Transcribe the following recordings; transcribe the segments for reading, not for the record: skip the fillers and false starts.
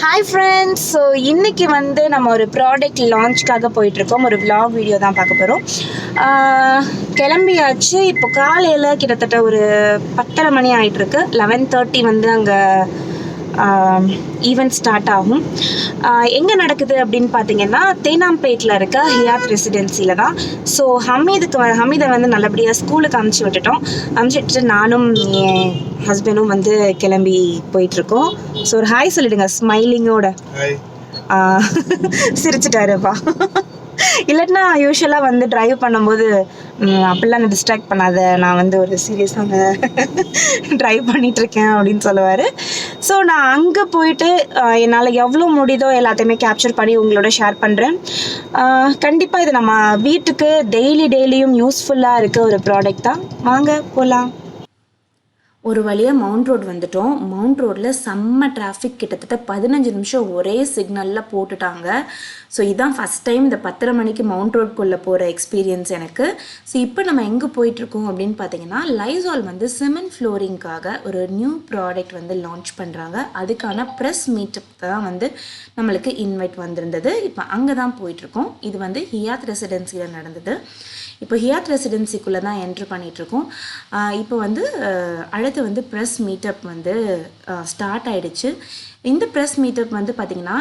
Hi friends, so இன்னைக்கு வந்து நம்ம ஒரு ப்ராடக்ட் லான்ச்காக போயிட்டு இருக்கோம். ஒரு vlog வீடியோ தான் பார்க்க போறோம். கிளம்பியாச்சு. இப்போ காலையில கிட்டத்தட்ட ஒரு 10:30 மணி ஆயிட்டு இருக்கு. 11:30 வந்து அங்க ஈவெண்ட் ஸ்டார்ட் ஆகும். எங்கே நடக்குது அப்படின்னு பார்த்தீங்கன்னா தேனாம்பேட்டில் இருக்க ஹியாத் ரெசிடென்சியில் தான். ஸோ ஹமீதை வந்து நல்லபடியாக ஸ்கூலுக்கு அமுச்சு விட்டுட்டு நானும் என் ஹஸ்பண்டும் வந்து கிளம்பி போயிட்டுருக்கோம். ஸோ ஒரு ஹாய் சொல்லிடுங்க ஸ்மைலிங்கோட. சிரிச்சிட்டாருப்பா. இல்லைன்னா யூஸ்வலாக வந்து ட்ரைவ் பண்ணும்போது அப்படிலாம் நான் டிஸ்ட்ராக்ட் பண்ணாத, நான் வந்து ஒரு சீரியஸான ட்ரைவ் பண்ணிகிட்ருக்கேன் அப்படின்னு சொல்லுவார். ஸோ நான் அங்கே போயிட்டு என்னால் எவ்வளோ முடியுதோ எல்லாத்தையுமே கேப்சர் பண்ணி உங்களோட ஷேர் பண்ணுறேன். கண்டிப்பாக இது நம்ம வீட்டுக்கு டெய்லியும் யூஸ்ஃபுல்லாக இருக்க ஒரு ப்ராடக்ட் தான். வாங்க போகலாம். ஒரு வழியாக மவுண்ட் ரோடு வந்துட்டோம். மவுண்ட் ரோடில் செம்ம டிராஃபிக், கிட்டத்தட்ட 15 நிமிஷம் ஒரே சிக்னலில் போட்டுட்டாங்க. ஸோ இதுதான் ஃபஸ்ட் டைம் இந்த 10:30 மணிக்கு மவுண்ட் ரோட்குள்ளே போகிற எக்ஸ்பீரியன்ஸ் எனக்கு. ஸோ இப்போ நம்ம எங்கே போயிட்டுருக்கோம் அப்படின்னு பார்த்தீங்கன்னா லைசால் வந்து சிமெண்ட் ஃப்ளோரிங்காக ஒரு நியூ ப்ராடக்ட் வந்து லான்ச் பண்ணுறாங்க. அதுக்கான ப்ரெஸ் மீட்டப் தான் வந்து நம்மளுக்கு இன்வைட் வந்திருந்தது. இப்போ அங்கே தான் போயிட்டுருக்கோம். இது வந்து ஹியாத் ரெசிடென்சியில் நடந்தது. இப்போ ஹியாத் ரெசிடென்சிக்குள்ளே தான் என்ட்ரு பண்ணிகிட்ருக்கோம். இப்போ வந்து அடுத்து வந்து ப்ரெஸ் மீட்டப் வந்து ஸ்டார்ட் ஆகிடுச்சு. இந்த ப்ரெஸ் மீட்டப் வந்து பார்த்திங்கன்னா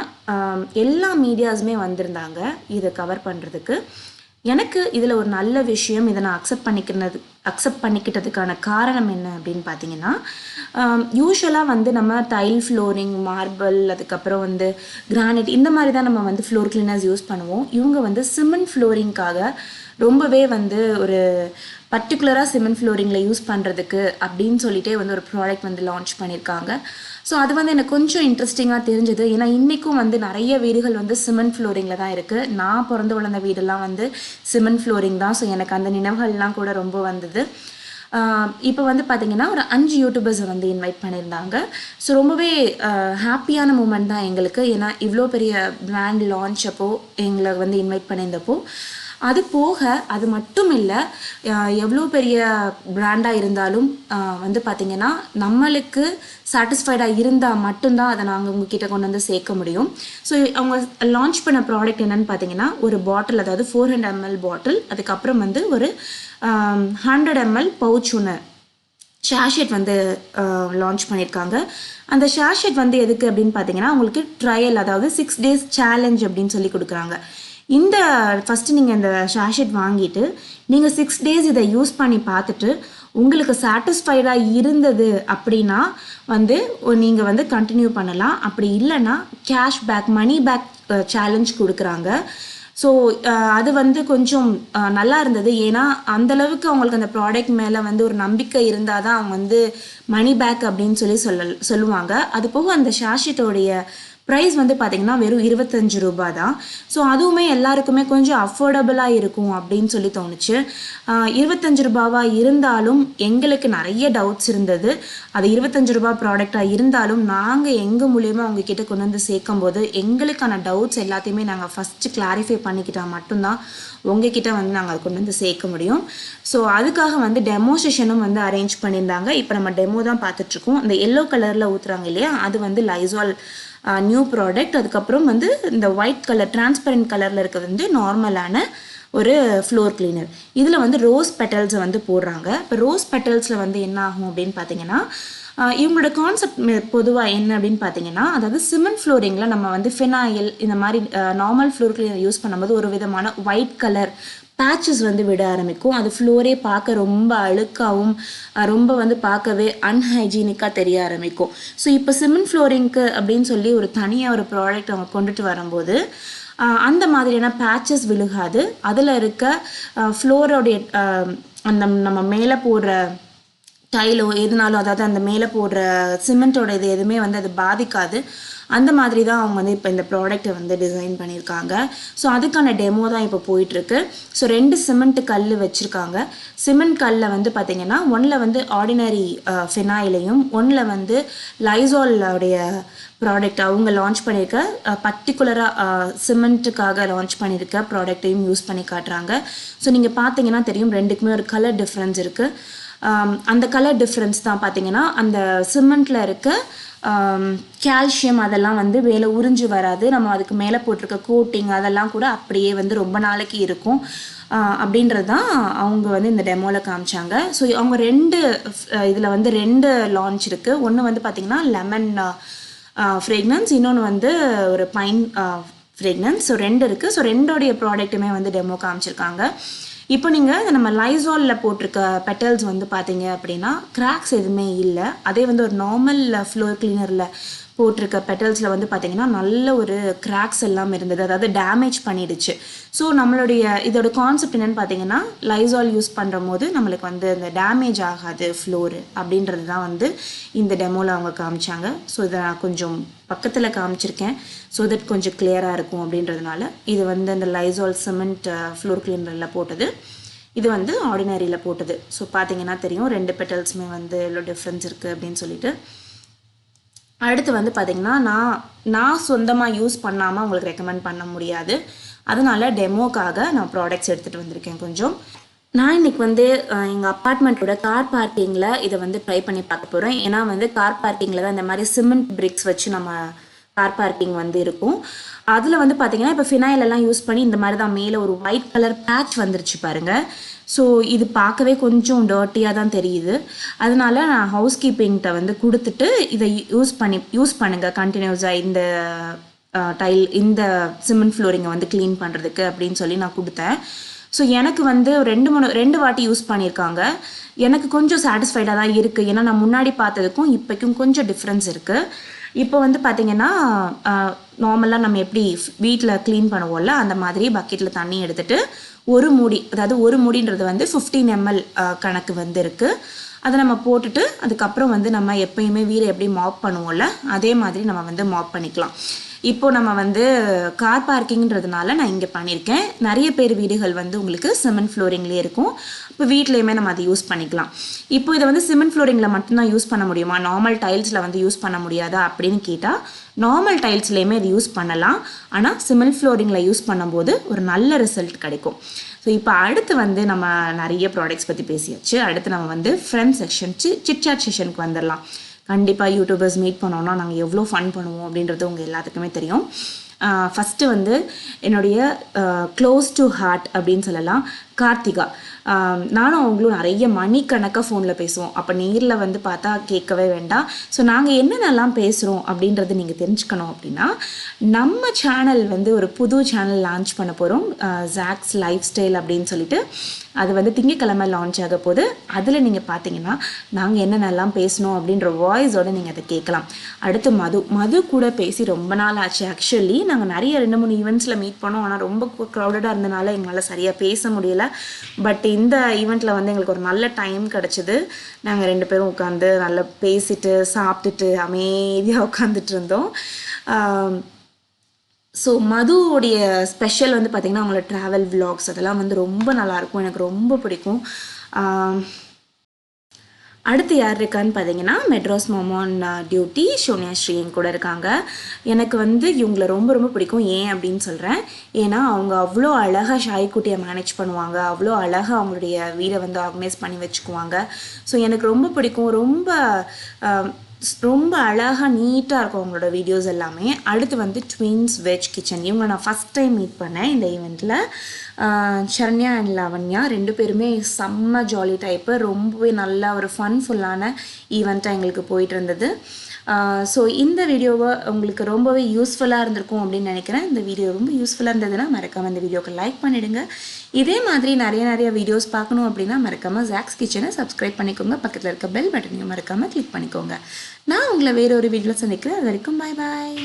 எல்லா மீடியாஸுமே வந்திருந்தாங்க இதை கவர் பண்ணுறதுக்கு. எனக்கு இதில் ஒரு நல்ல விஷயம், இதை நான் அக்செப்ட் பண்ணிக்கிட்டதுக்கான காரணம் என்ன அப்படின்னு பார்த்தீங்கன்னா, யூஸ்வலாக வந்து நம்ம டைல் ஃப்ளோரிங், மார்பிள், அதுக்கப்புறம் வந்து கிரானைட், இந்த மாதிரி தான் நம்ம வந்து ஃப்ளோர் கிளீனர்ஸ் யூஸ் பண்ணுவோம். இவங்க வந்து சிமெண்ட் ஃப்ளோரிங்காக ரொம்பவே வந்து ஒரு பர்டிகுலராக சிமெண்ட் ஃப்ளோரிங்கில் யூஸ் பண்ணுறதுக்கு அப்படின்னு சொல்லிட்டே வந்து ஒரு ப்ராடக்ட் வந்து லான்ச் பண்ணியிருக்காங்க. ஸோ அது வந்து எனக்கு கொஞ்சம் இன்ட்ரெஸ்டிங்காக தெரிஞ்சுது. ஏன்னா இன்றைக்கும் வந்து நிறைய வீடுகள் வந்து சிமெண்ட் ஃப்ளோரிங்கில் தான் இருக்குது. நான் பிறந்து வளர்ந்த வீடெல்லாம் வந்து சிமெண்ட் ஃப்ளோரிங் தான். ஸோ எனக்கு அந்த நினைவுகள்லாம் கூட ரொம்ப வந்தது. இப்போ வந்து பார்த்திங்கன்னா ஒரு 5 யூடியூபர்ஸை வந்து இன்வைட் பண்ணியிருந்தாங்க. ஸோ ரொம்பவே ஹாப்பியான மூமெண்ட் தான் எங்களுக்கு. ஏன்னா இவ்வளோ பெரிய பிராண்ட் லான்ச் அப்போது எங்களை வந்து இன்வைட் பண்ணியிருந்தப்போ, அது போக அது மட்டும் இல்லை, எவ்வளோ பெரிய பிராண்டாக இருந்தாலும் வந்து பார்த்திங்கன்னா நம்மளுக்கு சாட்டிஸ்ஃபைடாக இருந்தால் மட்டும்தான் அதை நாங்கள் உங்ககிட்ட கொண்டு வந்து சேர்க்க முடியும். ஸோ அவங்க லான்ச் பண்ண ப்ராடக்ட் என்னென்னு பார்த்தீங்கன்னா ஒரு பாட்டில், அதாவது 400 ml பாட்டில், அதுக்கப்புறம் வந்து ஒரு 100 ml பவுச் ஒன்று ஷேஷெட் வந்து லான்ச் பண்ணியிருக்காங்க. அந்த ஷேஷெட் வந்து எதுக்கு அப்படின்னு பார்த்தீங்கன்னா உங்களுக்கு ட்ரையல், அதாவது 6 days சேலஞ்ச் அப்படின்னு சொல்லி கொடுக்குறாங்க. இந்த ஃபஸ்ட்டு நீங்கள் இந்த ஷேஷெட் வாங்கிட்டு நீங்கள் 6 days இதை யூஸ் பண்ணி பார்த்துட்டு உங்களுக்கு சாட்டிஸ்ஃபைடாக இருந்தது அப்படின்னா வந்து நீங்கள் வந்து கண்டினியூ பண்ணலாம். அப்படி இல்லைன்னா கேஷ்பேக், மணி பேக் சேலஞ்ச் கொடுக்குறாங்க. ஸோ அது வந்து கொஞ்சம் நல்லா இருந்தது. ஏன்னா அந்தளவுக்கு அவங்களுக்கு அந்த ப்ராடக்ட் மேலே வந்து ஒரு நம்பிக்கை இருந்தால் தான் அவங்க வந்து மணி பேக் அப்படின்னு சொல்லுவாங்க. அது போக அந்த ஷேஷெட்டோடைய ப்ரைஸ் வந்து பார்த்திங்கன்னா வெறும் 25 ரூபா தான். ஸோ அதுவுமே எல்லாருக்குமே கொஞ்சம் அஃபோர்டபுளாக இருக்கும் அப்படின்னு சொல்லி தோணுச்சு. 25 ரூபாவாக இருந்தாலும் எங்களுக்கு நிறைய டவுட்ஸ் இருந்தது. அது 25 ரூபா ப்ராடக்டாக இருந்தாலும் நாங்கள் எங்கள் மூலியமாக அவங்கக்கிட்ட கொண்டு வந்து சேர்க்கும் போது எங்களுக்கான டவுட்ஸ் எல்லாத்தையுமே நாங்கள் ஃபஸ்ட்டு கிளாரிஃபை பண்ணிக்கிட்டால் மட்டும்தான் உங்ககிட்ட வந்து நாங்கள் அதை கொண்டு வந்து சேர்க்க முடியும். ஸோ அதுக்காக வந்து டெமோ செஷனும் வந்து அரேஞ்ச் பண்ணியிருந்தாங்க. இப்போ நம்ம டெமோ தான் பார்த்துட்ருக்கோம். இந்த எல்லோ கலரில் ஊற்றுறாங்க இல்லையா, அது வந்து லைசால் நியூ ப்ராடக்ட். அதுக்கப்புறம் வந்து இந்த ஒயிட் கலர், டிரான்ஸ்பரண்ட் கலரில் இருக்கிறது வந்து நார்மலான ஒரு ஃப்ளோர் கிளீனர். இதில் வந்து ரோஸ் பெட்டல்ஸை வந்து போடுறாங்க. இப்போ ரோஸ் பெட்டல்ஸில் வந்து என்ன ஆகும் அப்படின்னு பார்த்தீங்கன்னா, இவங்களோட கான்செப்ட் பொதுவாக என்ன அப்படின்னு பார்த்தீங்கன்னா, அதாவது சிமெண்ட் ஃப்ளோரிங்கில் நம்ம வந்து ஃபினாயில் இந்த மாதிரி நார்மல் ஃப்ளோர் கிளீனர் யூஸ் பண்ணும்போது ஒரு விதமான ஒயிட் கலர் பேச்சஸ் வந்து விட ஆரம்பிக்கும். அது ஃப்ளோரே பார்க்க ரொம்ப அழுக்காகவும் ரொம்ப வந்து பார்க்கவே அன்ஹைஜீனிக்காக தெரிய ஆரம்பிக்கும். ஸோ இப்போ சிமெண்ட் ஃப்ளோரிங்க்கு அப்படின்னு சொல்லி ஒரு தனியாக ஒரு ப்ராடக்ட் அவங்க கொண்டுட்டு வரும்போது அந்த மாதிரியான பேச்சஸ் விழுகாது. அதில் இருக்க ஃப்ளோரோடைய அந்த நம்ம மேலே போடுற டைலோ எதுனாலும், அதாவது அந்த மேலே போடுற சிமெண்ட்டோட இது எதுவுமே வந்து அது பாதிக்காது. அந்த மாதிரி தான் அவங்க வந்து இப்போ இந்த ப்ராடக்டை வந்து டிசைன் பண்ணியிருக்காங்க. ஸோ அதுக்கான டெமோ தான் இப்போ போயிட்டுருக்கு. ஸோ 2 சிமெண்ட் கல் வச்சுருக்காங்க. சிமெண்ட் கல்லில் வந்து பார்த்திங்கன்னா ஒன்றில் வந்து ஆர்டினரி ஃபினாயிலையும், ஒன்றில் வந்து லைசாலோடைய ப்ராடக்ட் அவங்க லான்ச் பண்ணியிருக்க பர்டிகுலராக சிமெண்ட்டுக்காக லான்ச் பண்ணியிருக்க ப்ராடக்டையும் யூஸ் பண்ணி காட்டுறாங்க. ஸோ நீங்கள் பார்த்தீங்கன்னா தெரியும், ரெண்டுக்குமே ஒரு கலர் டிஃப்ரென்ஸ் இருக்குது. அந்த கலர் டிஃப்ரென்ஸ் தான் பார்த்தீங்கன்னா அந்த சிமெண்ட்டில் இருக்க கால்சியம் அதெல்லாம் வந்து மேலே உறிஞ்சு வராது. நம்ம அதுக்கு மேலே போட்டிருக்க கோட்டிங் அதெல்லாம் கூட அப்படியே வந்து ரொம்ப நாளைக்கு இருக்கும் அப்படின்றது தான் அவங்க வந்து இந்த டெமோவில் காமிச்சாங்க. ஸோ அவங்க இதில் வந்து 2 லான்ச் இருக்குது. ஒன்று வந்து பார்த்திங்கன்னா லெமன் ஃப்ரேக்னன்ஸ், இன்னொன்று வந்து ஒரு பைன் ஃப்ரேக்னன்ஸ். ஸோ 2 இருக்குது. ஸோ 2 ப்ராடக்ட்டுமே வந்து டெமோ காமிச்சிருக்காங்க. இப்போ நீங்கள் நம்ம லைசாலில் போட்டிருக்க பெட்டல்ஸ் வந்து பார்த்தீங்க அப்படின்னா கிராக்ஸ் எதுவுமே இல்லை. அதே வந்து ஒரு நார்மல் ஃப்ளோர் கிளீனரில் போட்டிருக்க பெட்டல்ஸில் வந்து பார்த்திங்கன்னா நல்ல ஒரு கிராக்ஸ் எல்லாம் இருந்தது, அதாவது டேமேஜ் பண்ணிடுச்சு. ஸோ இதோட கான்செப்ட் என்னென்னு பார்த்தீங்கன்னா லைசால் யூஸ் பண்ணுற போது நம்மளுக்கு வந்து இந்த டேமேஜ் ஆகாது ஃப்ளோரு அப்படின்றது தான் வந்து இந்த டெமோவில் அவங்க காமிச்சாங்க. ஸோ இதை நான் கொஞ்சம் பக்கத்தில் காமிச்சிருக்கேன் ஸோ தட் கொஞ்சம் கிளியராக இருக்கும் அப்படின்றதுனால. இது வந்து இந்த லைசால் சிமெண்ட் ஃப்ளோர் கிளீனரில் போட்டது, இது வந்து ஆர்டினரியில் போட்டது. ஸோ பார்த்தீங்கன்னா தெரியும் 2 பெட்டல்ஸுமே வந்து எவ்வளோ டிஃப்ரென்ஸ் இருக்குது அப்படின்னு சொல்லிட்டு. அடுத்து வந்து பார்த்திங்கன்னா நான் சொந்தமாக யூஸ் பண்ணாமல் உங்களுக்கு ரெக்கமெண்ட் பண்ண முடியாது. அதனால் டெமோக்காக நான் ப்ராடக்ட்ஸ் எடுத்துகிட்டு வந்திருக்கேன் கொஞ்சம். நான் இன்றைக்கி வந்து எங்கள் அப்பார்ட்மெண்ட்டோட கார் பார்க்கிங்கில் இதை வந்து ட்ரை பண்ணி பார்க்க போகிறேன். ஏன்னா வந்து கார் பார்க்கிங்கில் தான் இந்த மாதிரி சிமெண்ட் பிரிக்ஸ் வச்சு நம்ம கார் பார்க்கிங் வந்து இருக்கும். அதில் வந்து பார்த்திங்கன்னா இப்போ ஃபினாயிலெல்லாம் யூஸ் பண்ணி இந்த மாதிரி தான் மேலே ஒரு ஒயிட் கலர் பேட்ச் வந்துருச்சு பாருங்கள். ஸோ இது பார்க்கவே கொஞ்சம் டர்ட்டியாக தான் தெரியுது. அதனால நான் ஹவுஸ் கீப்பிங்கிட்ட வந்து கொடுத்துட்டு இதை யூஸ் பண்ணுங்கள் கண்டினியூஸாக இந்த சிமெண்ட் ஃப்ளோரிங்கை வந்து க்ளீன் பண்ணுறதுக்கு அப்படின்னு சொல்லி நான் கொடுத்தேன். ஸோ எனக்கு வந்து 2 வாட்டி யூஸ் பண்ணியிருக்காங்க. எனக்கு கொஞ்சம் சாட்டிஸ்ஃபைடாக தான் இருக்குது. ஏன்னா நான் முன்னாடி பார்த்ததுக்கும் இப்போக்கும் கொஞ்சம் டிஃப்ரென்ஸ் இருக்குது. இப்போ வந்து பார்த்திங்கன்னா நார்மலாக நம்ம எப்படி வீட்டில் க்ளீன் பண்ணுவோம்ல அந்த மாதிரி பக்கெட்டில் தண்ணி எடுத்துகிட்டு ஒரு மூடின்றது வந்து 15 ml கணக்கு வந்து இருக்குது. அதை நம்ம போட்டுட்டு அதுக்கப்புறம் வந்து நம்ம எப்பயுமே வீடை எப்படி மாப் பண்ணுவோம்ல அதே மாதிரி நம்ம வந்து மாப் பண்ணிக்கலாம். இப்போ நம்ம வந்து கார் பார்க்கிங்கிறதுனால நான் இங்கே பண்ணியிருக்கேன். நிறைய பேர் வீடுகள் வந்து உங்களுக்கு சிமெண்ட் ஃப்ளோரிங்லேயே இருக்கும். இப்போ வீட்லேயுமே நம்ம அதை யூஸ் பண்ணிக்கலாம். இப்போ இதை வந்து சிமெண்ட் ஃப்ளோரிங்கில் மட்டும்தான் யூஸ் பண்ண முடியுமா, நார்மல் டைல்ஸில் வந்து யூஸ் பண்ண முடியாதா அப்படின்னு கேட்டால் நார்மல் டைல்ஸ்லேயுமே இது யூஸ் பண்ணலாம். ஆனால் சிமெண்ட் ஃப்ளோரிங்கில் யூஸ் பண்ணும்போது ஒரு நல்ல ரிசல்ட் கிடைக்கும். ஸோ இப்போ அடுத்து வந்து நம்ம நிறைய ப்ராடக்ட்ஸ் பற்றி பேசியாச்சு. அடுத்து நம்ம வந்து ஃப்ரெண்ட் செக்ஷன் சிட்சாட் செஷனுக்கு வந்துடலாம். கண்டிப்பாக யூடியூபர்ஸ் மீட் பண்ணோன்னா நாங்கள் எவ்வளோ ஃபன் பண்ணுவோம் அப்படின்றது உங்கள் எல்லாத்துக்குமே தெரியும். ஃபஸ்ட்டு வந்து என்னுடைய க்ளோஸ் டு ஹார்ட் அப்படின்னு சொல்லலாம் கார்த்திகா. நானும் அவங்களும் நிறைய மணிக்கணக்காக ஃபோனில் பேசுவோம். அப்போ நேரில் வந்து பார்த்தா கேட்கவே வேண்டாம். ஸோ நாங்கள் என்னென்னலாம் பேசுகிறோம் அப்படின்றது நீங்கள் தெரிஞ்சுக்கணும் அப்படின்னா நம்ம சேனல் வந்து ஒரு புது சேனல் லான்ச் பண்ண போகிறோம், ஜாக்ஸ் லைஃப் ஸ்டைல் அப்படின்னு சொல்லிட்டு. அது வந்து திங்கக்கிழமை லான்ச் ஆக போது. அதில் நீங்கள் பார்த்தீங்கன்னா நாங்கள் என்னென்னலாம் பேசணும் அப்படின்ற வாய்ஸோடு நீங்கள் அதை கேட்கலாம். அடுத்து மது கூட பேசி ரொம்ப நாள் ஆச்சு. ஆக்சுவலி நாங்கள் நிறைய 2-3 ஈவெண்ட்ஸில் மீட் பண்ணோம். ஆனால் ரொம்ப க்ரௌடடாக இருந்தனால எங்களால் சரியாக பேச முடியலை. பட் இந்த ஈவெண்ட்டில் வந்து எங்களுக்கு ஒரு நல்ல டைம் கிடச்சிது. நாங்கள் 2 பேரும் உட்காந்து நல்லா பேசிட்டு சாப்பிட்டுட்டு அமைதியாக உட்காந்துட்டு இருந்தோம். ஸோ மதுவோடைய ஸ்பெஷல் வந்து பார்த்திங்கன்னா அவங்களோட ட்ராவல் விலாக்ஸ் அதெல்லாம் வந்து ரொம்ப நல்லாயிருக்கும், எனக்கு ரொம்ப பிடிக்கும். அடுத்து யார் இருக்கான்னு பார்த்தீங்கன்னா மெட்ராஸ் மாமான் டியூட்டி சோனியா ஸ்ரீ கூட இருக்காங்க. எனக்கு வந்து இவங்களை ரொம்ப ரொம்ப பிடிக்கும். ஏன் அப்படின்னு சொல்கிறேன். ஏன்னா அவங்க அவ்வளோ அழகாக ஷாய்க்குட்டியை மேனேஜ் பண்ணுவாங்க, அவ்வளோ அழகாக அவங்களுடைய வீடை வந்து ஆர்கனைஸ் பண்ணி வச்சுக்குவாங்க. ஸோ எனக்கு ரொம்ப பிடிக்கும். ரொம்ப அழகாக நீட்டாக இருக்கும் அவங்களோட வீடியோஸ் எல்லாமே. அடுத்து வந்து ட்வின்ஸ் வெஜ் கிச்சன், இவங்க நான் ஃபஸ்ட் டைம் மீட் பண்ணேன் இந்த ஈவெண்ட்டில். சரண்யா அண்ட் லாவண்யா 2 பேருமே செம்ம ஜாலி டைப்பு. ரொம்பவே நல்லா ஒரு ஃபன்ஃபுல்லான ஈவெண்ட்டாக எங்களுக்கு போயிட்டு இருந்தது. ஸோ இந்த வீடியோவை உங்களுக்கு ரொம்பவே யூஸ்ஃபுல்லாக இருந்திருக்கும் அப்படின்னு நினைக்கிறேன். இந்த வீடியோ ரொம்ப யூஸ்ஃபுல்லாக இருந்ததுன்னா மறக்காமல் இந்த வீடியோக்கு லைக் பண்ணிவிடுங்க. இதே மாதிரி நிறைய வீடியோஸ் பார்க்கணும் அப்படின்னா மறக்காமல் ஜாக்ஸ் கிச்சனை சப்ஸ்கிரைப் பண்ணிக்கோங்க. பக்கத்தில் இருக்க பெல் பட்டனையும் மறக்காமல் கிளிக் பண்ணிக்கோங்க. நான் உங்களை வேறு ஒரு வீடியோவில் சந்திக்கிறேன். அது வரைக்கும் பாய் பாய்.